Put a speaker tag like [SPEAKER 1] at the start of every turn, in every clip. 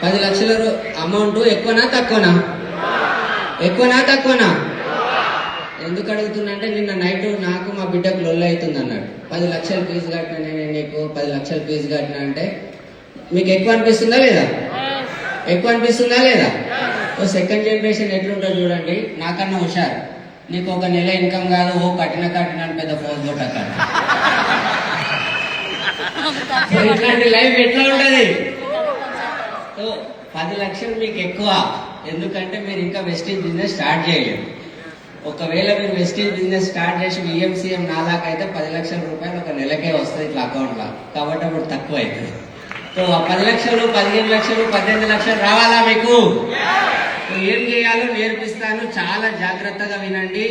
[SPEAKER 1] 10 లక్షల అమౌంట్ ఎక్కువనా తక్కువనా? ఎక్కువనా తక్కువనా? ఎందుకు అడుగుతున్నా అంటే నిన్న నైట్ నాకు మా బిడ్డకు లొల్లి అవుతుంది అన్నాడు. 10 లక్షలు ఫీజు కట్టినా నేను నీకు 10 లక్షలు ఫీజు కట్టినా అంటే మీకు ఎక్కువ అనిపిస్తుందా లేదా? ఎక్కువ అనిపిస్తుందా లేదా? ఓ సెకండ్ జనరేషన్ ఎట్లుంటుందో చూడండి. నాకన్నా హుషారు. నీకు ఒక నెల ఇన్కమ్ కాదు, ఓ కట్టిన అని పెద్ద ఫోన్ కొట్టక. ఇట్లాంటి లైఫ్ ఎట్లా ఉంటది? 10 లక్షలు మీకు ఎక్కువ, ఎందుకంటే మీరు ఇంకా వెస్టేజ్ బిజినెస్ స్టార్ట్ చేయలేదు. ఒకవేళ మీరు వెస్టేజ్ బిజినెస్ స్టార్ట్ చేసి విఎంసీఎం నాలాకైతే 10 లక్షల రూపాయలు ఒక నెలకే వస్తుంది ఇట్లా అకౌంట్లో, కాబట్టి అప్పుడు తక్కువ అవుతుంది. సో ఆ 10 లక్షలు 15 లక్షలు 18 లక్షలు రావాలా మీకు? ఏం చేయాలో నేర్పిస్తాను, చాలా జాగ్రత్తగా వినండి.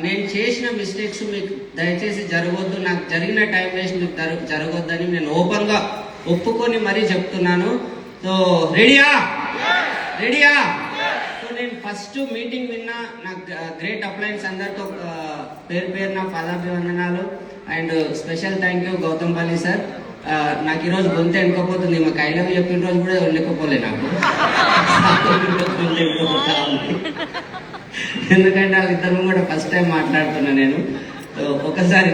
[SPEAKER 1] నేను చేసిన మిస్టేక్స్ మీకు దయచేసి జరగొద్దు, నాకు జరిగిన టైం వేస్ట్ మీకు జరగొద్దని నేను ఓపెన్ గా ఒప్పుకొని మరీ చెప్తున్నాను. సో రెడీయా? రెడీయా? సో నేను ఫస్ట్ మీటింగ్ విన్నా. నాకు గ్రేట్ అప్లయన్స్ అందరితో పేరు పేరున పాదాభివందనాలు and special thank you Gouthampalli sir. నాకు ఈరోజు గొంతు ఎన్నుకోపోతుంది. మాకు ఐ లవ్ చెప్పిన రోజు కూడా ఎన్నుకోపోలే నాకు. ఎందుకంటే వాళ్ళిద్దరు కూడా ఫస్ట్ టైం మాట్లాడుతున్నా నేను. ఒకసారి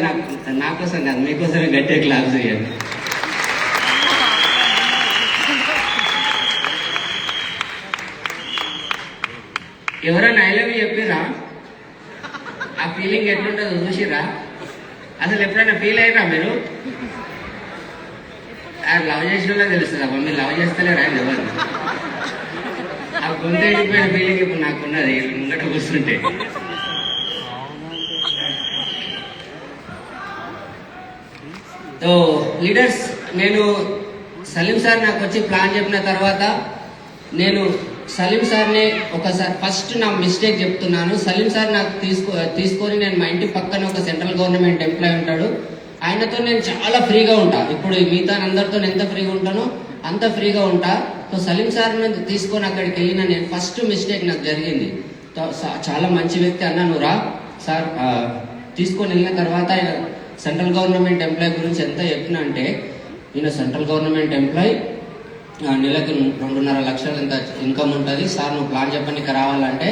[SPEAKER 1] నా కోసం కాదు, మీకోసమే గట్టిగా క్లాస్ చేయండి. ఎవరైనా ఐ లవ్ చెప్పిరా? ఆ ఫీలింగ్ ఎట్లుంటుందో చూసిరా? అసలు ఎప్పుడైనా ఫీల్ అయ్యారా మీరు? లవ్ చేసిన తెలుస్తుందా? మీరు లవ్ చేస్తలేరా ఎవరు? ఆ గొంతు ఎండిపోయిన ఫీలింగ్ ఇప్పుడు నాకున్నది ముంగట కూర్చుంటే. సో లీడర్స్, నేను సలీం సార్ నాకు వచ్చి ప్లాన్ చెప్పిన తర్వాత నేను సలీం సార్ని ఒకసారి ఫస్ట్ నా మిస్టేక్ చెప్తున్నాను. సలీం సార్ నాకు తీసుకొని నేను మా ఇంటి పక్కన ఒక సెంట్రల్ గవర్నమెంట్ ఎంప్లాయ్ ఉంటాడు, ఆయనతో నేను చాలా ఫ్రీగా ఉంటా. ఇప్పుడు మిగతా అందరితో ఎంత ఫ్రీగా ఉంటానో అంత ఫ్రీగా ఉంటా. సో సలీం సార్ తీసుకొని అక్కడికి వెళ్ళిన నేను ఫస్ట్ మిస్టేక్ నాకు జరిగింది. చాలా మంచి వ్యక్తి అన్నా, నువ్వు రా సార్. తీసుకొని వెళ్ళిన తర్వాత ఆయన సెంట్రల్ గవర్నమెంట్ ఎంప్లాయ్ గురించి ఎంత చెప్పినా అంటే, ఈయన సెంట్రల్ గవర్నమెంట్ ఎంప్లాయ్, నెలకి 2.5 లక్షలు ఎంత ఇన్కమ్ ఉంటుంది సార్, నువ్వు ప్లాన్ చెప్పడానికి రావాలంటే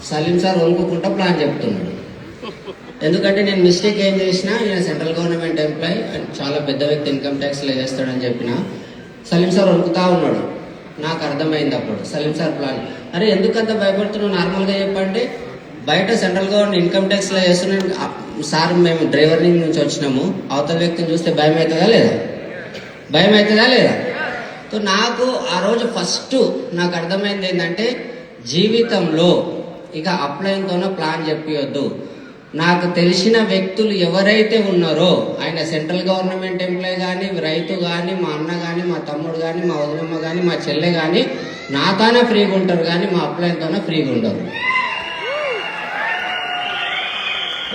[SPEAKER 1] సలీం సార్ వణుకుంటా ప్లాన్ చెప్తున్నాడు. ఎందుకంటే నేను మిస్టేక్ ఏం చేసినా, నేను సెంట్రల్ గవర్నమెంట్ ఎంప్లాయ్ చాలా పెద్ద వ్యక్తి, ఇన్కమ్ ట్యాక్స్లో చేస్తాడని చెప్పిన సలీం సార్ వణుకుతా ఉన్నాడు. నాకు అర్థమైంది అప్పుడు సలీం సార్ ప్లాన్. అరే ఎందుకంత భయపడుతున్నావు, నార్మల్గా చెప్పంటే బయట సెంట్రల్ గవర్నమెంట్ ఇన్కమ్ ట్యాక్స్లో చేస్తున్నాడు సార్, మేము డ్రైవర్నింగ్ నుంచి వచ్చినాము, అవతల వ్యక్తిని చూస్తే భయం అవుతుందా లేదా? భయం అవుతుందా లేదా? సో నాకు ఆ రోజు ఫస్ట్ నాకు అర్థమైంది ఏంటంటే, జీవితంలో ఇక అప్లైన్తోనో ప్లాన్ చెప్పియొద్దు. నాకు తెలిసిన వ్యక్తులు ఎవరైతే ఉన్నారో, ఆయన సెంట్రల్ గవర్నమెంట్ ఎంప్లాయ్ కానీ, రైతు కానీ, మా అన్న కానీ, మా తమ్ముడు కానీ, మా వదినమ్మ కానీ, మా చెల్లె కానీ నాతోనే ఫ్రీగా ఉంటారు, కానీ మా అప్లైన్తోనే ఫ్రీగా ఉండరు.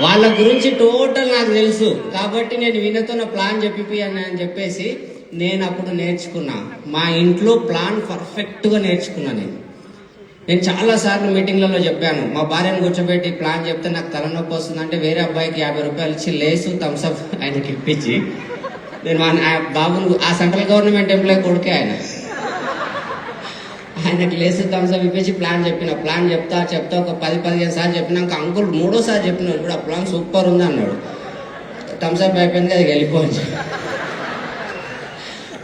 [SPEAKER 1] వాళ్ళ గురించి టోటల్ నాకు తెలుసు. కాబట్టి నేను వీళ్ళతో ప్లాన్ చెప్పిపోయాను అని చెప్పేసి నేను అప్పుడు నేర్చుకున్నా. మా ఇంట్లో ప్లాన్ పర్ఫెక్ట్గా నేర్చుకున్నా. నేను చాలా సార్లు మీటింగ్లలో చెప్పాను, మా భార్యను కూర్చోబెట్టి ప్లాన్ చెప్తే నాకు తలనొప్పి వస్తుందంటే వేరే అబ్బాయికి 50 రూపాయలు ఇచ్చి లేసు థమ్స్అప్ ఆయనకి ఇప్పించి, నేను బాబును, ఆ సెంట్రల్ గవర్నమెంట్ ఎంప్లాయ్ కొడుకే ఆయనకి లేసు థమ్స్అప్ ఇప్పించి ప్లాన్ చెప్తా ఒక 10-15 సార్లు చెప్పినాక అంకుల్ 3వ సారి చెప్పినాడు కూడా, ఆ ప్లాన్ సూపర్ ఉంది అన్నాడు. థమ్స్అప్ అయిపోయింది, అది వెళ్ళిపోవచ్చు.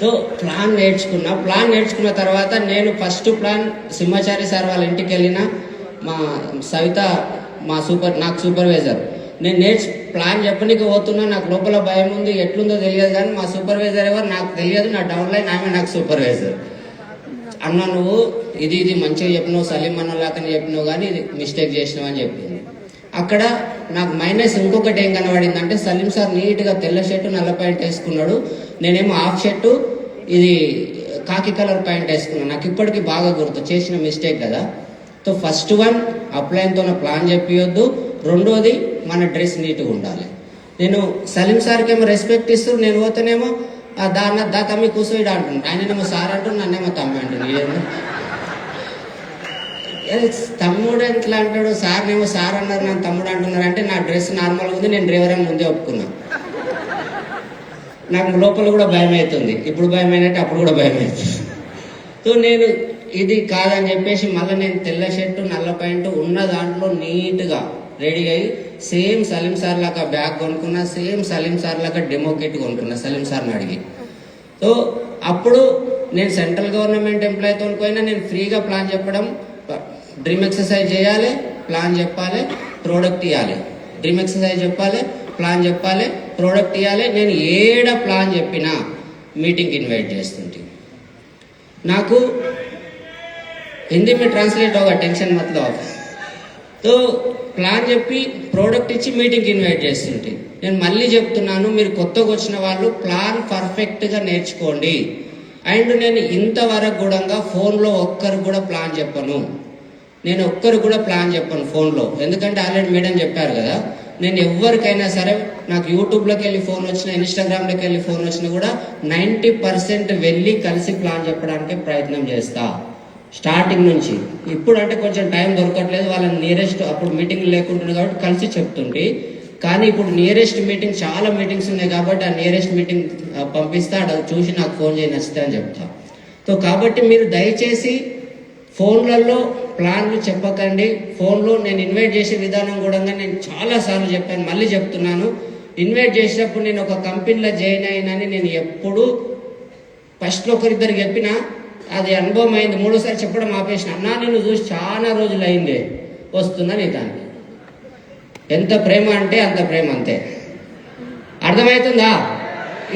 [SPEAKER 1] సో ప్లాన్ నేర్చుకున్న తర్వాత నేను ఫస్ట్ ప్లాన్ సింహాచారి సార్ వాళ్ళ ఇంటికి వెళ్ళిన, మా సవిత నాకు సూపర్వైజర్, నేను ప్లాన్ చెప్పనీకి పోతున్నా. నాకు లోపల భయం ఉంది, ఎట్లుందో తెలియదు, కానీ మా సూపర్వైజర్ ఎవరు నాకు తెలియదు, నా డౌన్లైన్ ఆమె నాకు సూపర్వైజర్. అన్న నువ్వు ఇది మంచిగా చెప్పినావు, సలీం అన్న అతను చెప్పినావు, కానీ ఇది మిస్టేక్ చేసినావు అని చెప్పింది. అక్కడ నాకు మైనస్ ఇంకొకటి ఏం కనబడింది అంటే, సలీం సార్ నీట్గా తెల్ల షర్టు నల్ల ప్యాంట్ వేసుకున్నాడు, నేనేమో హాఫ్ షర్టు ఇది కాకి కలర్ ప్యాంట్ వేసుకున్నాను. నాకు ఇప్పటికీ బాగా గుర్తు, చేసిన మిస్టేక్ కదా. సో ఫస్ట్ వన్ అప్లైన్తో ప్లాన్ చెప్పియొద్దు. రెండోది మన డ్రెస్ నీట్గా ఉండాలి. నేను సలీం సార్కి ఏమో రెస్పెక్ట్ ఇస్తూ నేను పోతేనేమో దా తమ్మి కూర్చోయిడా అంటున్నాను, ఆయనేమో సార్ అంటున్నాను, నన్నేమో తమ్మి అంటున్నాను. తమ్ముడు ఎట్లా అంటాడు, సార్నేమో సార్ అన్నారు, నన్ను తమ్ముడు అంటున్నారు అంటే నా డ్రెస్ నార్మల్గా ఉంది, నేను డ్రైవర్ అని ముందే ఒప్పుకున్నా. నాకు లోపల కూడా భయం అవుతుంది, ఇప్పుడు భయం అయినట్టు అప్పుడు కూడా భయం అవుతుంది. సో నేను ఇది కాదని చెప్పేసి మళ్ళీ నేను తెల్ల షర్టు నల్ల ప్యాంటు ఉన్న దాంట్లో నీట్గా రెడీ అయ్యి సేమ్ సలీం సార్ లాగా బ్యాగ్ కొనుక్కున్నా, సేమ్ సలీం సార్ లాగా డెమో కిట్ కొనుక్కున్నా సలీం సార్ని అడిగి. సో అప్పుడు నేను సెంట్రల్ గవర్నమెంట్ ఎంప్లాయీతో పోయినా నేను ఫ్రీగా ప్లాన్ చెప్పడం, డ్రీమ్ ఎక్సర్సైజ్ చేయాలి, ప్లాన్ చెప్పాలి, ప్రోడక్ట్ ఇవ్వాలి. డ్రీమ్ ఎక్సర్సైజ్ చెప్పాలి, ప్లాన్ చెప్పాలి, ప్రోడక్ట్ ఇవ్వాలి. నేను ఏడ ప్లాన్ చెప్పినా మీటింగ్ ఇన్వైట్ చేస్తుంటే నాకు హిందీ में ट्रांसलेट होगा, टेंशन मत लो. तो ప్లాన్ చెప్పి ప్రోడక్ట్ ఇచ్చి మీటింగ్కి ఇన్వైట్ చేస్తుంటే నేను మళ్ళీ చెప్తున్నాను, మీరు కొత్తగా వచ్చిన వాళ్ళు ప్లాన్ పర్ఫెక్ట్గా నేర్చుకోండి. అండ్ నేను ఇంతవరకు కూడా ఫోన్లో ఒక్కరు కూడా ప్లాన్ చెప్పను, నేను ఒక్కరు కూడా ప్లాన్ చెప్పను ఫోన్లో. ఎందుకంటే ఆల్రెడీ మేడం చెప్పారు కదా, నేను ఎవరికైనా సరే నాకు యూట్యూబ్లోకి వెళ్ళి ఫోన్ వచ్చినా, ఇన్స్టాగ్రామ్లోకి వెళ్ళి ఫోన్ వచ్చినా కూడా 90% వెళ్ళి కలిసి ప్లాన్ చెప్పడానికి ప్రయత్నం చేస్తా స్టార్టింగ్ నుంచి. ఇప్పుడు అంటే కొంచెం టైం దొరకట్లేదు, వాళ్ళని నియరెస్ట్ అప్పుడు మీటింగ్ లేకుంటుంది కాబట్టి కలిసి చెప్తుంటే, కానీ ఇప్పుడు నియరెస్ట్ మీటింగ్ చాలా మీటింగ్స్ ఉన్నాయి కాబట్టి ఆ నియరెస్ట్ మీటింగ్ పంపిస్తా, అది చూసి నాకు ఫోన్ చేయి నచ్చితే అని చెప్తా. సో కాబట్టి మీరు దయచేసి ఫోన్లలో ప్లాన్లు చెప్పకండి. ఫోన్లో నేను ఇన్వైట్ చేసే విధానం కూడా నేను చాలాసార్లు చెప్పాను, మళ్ళీ చెప్తున్నాను. ఇన్వైట్ చేసినప్పుడు నేను ఒక కంపెనీలో జాయిన్ అయినని నేను ఎప్పుడు ఫస్ట్లో ఒకరిద్దరు చెప్పినా అది అనుభవం అయింది, మూడోసారి చెప్పడం ఆపేసిన. అన్నా నేను చూసి చాలా రోజులు అయింది వస్తున్నా నీ దానికి. ఎంత ప్రేమ అంటే అంత ప్రేమ, అంతే. అర్థమవుతుందా?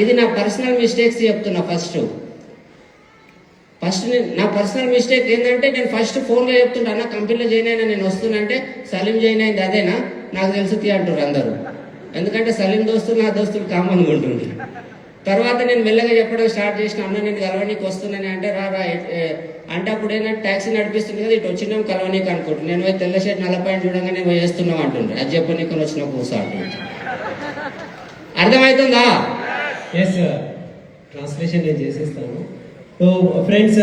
[SPEAKER 1] ఇది నా పర్సనల్ మిస్టేక్స్ చెప్తున్నా. ఫస్ట్ నా పర్సనల్ మిస్టేక్ ఏంటంటే నేను ఫస్ట్ ఫోన్లో చెప్తుంటా, అన్న కంపెనీలో జాయిన్ అయినా నేను వస్తున్నా అంటే, సలీం జాయిన్ అయింది అదేనా, నాకు తెలుసు తీ అంటారు అందరూ. ఎందుకంటే సలీం దోస్తులు నా దోస్తులు కామన్గా ఉంటుంది. తర్వాత నేను మెల్లగా చెప్పడం స్టార్ట్ చేసిన, అన్న నేను కలవనీకి వస్తున్నాను అంటే రా అంటే అప్పుడు ఏంటంటే ట్యాక్సీ నడిపిస్తుంది కదా, ఇటు వచ్చినాం కలవనీకి అనుకుంటున్నాను. నేను పోయి తెల్ల షర్ట్ నల్ల ప్యాంట్ చూడంగానే పోయి వేస్తున్నాం అంటుండే, అది చెప్పనీకి వచ్చిన కూర్చో అంటుండే. అర్థమవుతుందా?
[SPEAKER 2] ఎస్, ట్రాన్స్లేషన్ నేను చేసేస్తాను. So friends